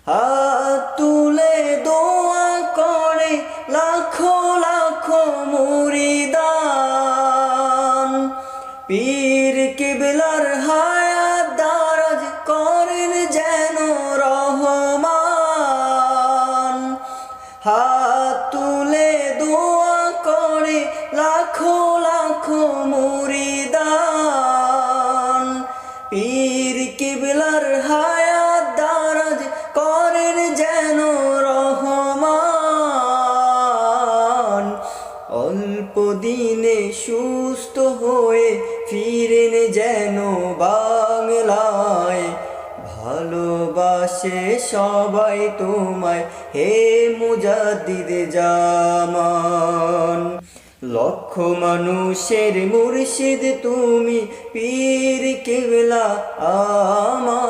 হাত তুলে দোয়া করে লাখো লাখো মুরিদান, পীর কিবলার হায়াত দারাজ করেন যেন রহমান। হাত তুলে দোয়া করে লাখো লাখো মুরিদান, পীর কিবলার হায়াত দারাজ করেন যেন রহমান। অল্প দিনে সুস্থ হয়ে ফিরেন যেন বাংলায়, ভালোবাসে সবাই তোমায় হে মুজাদ্দিদ জামান। লক্ষ মানুষের মুর্শিদ তুমি, পীর কিবলা আমার।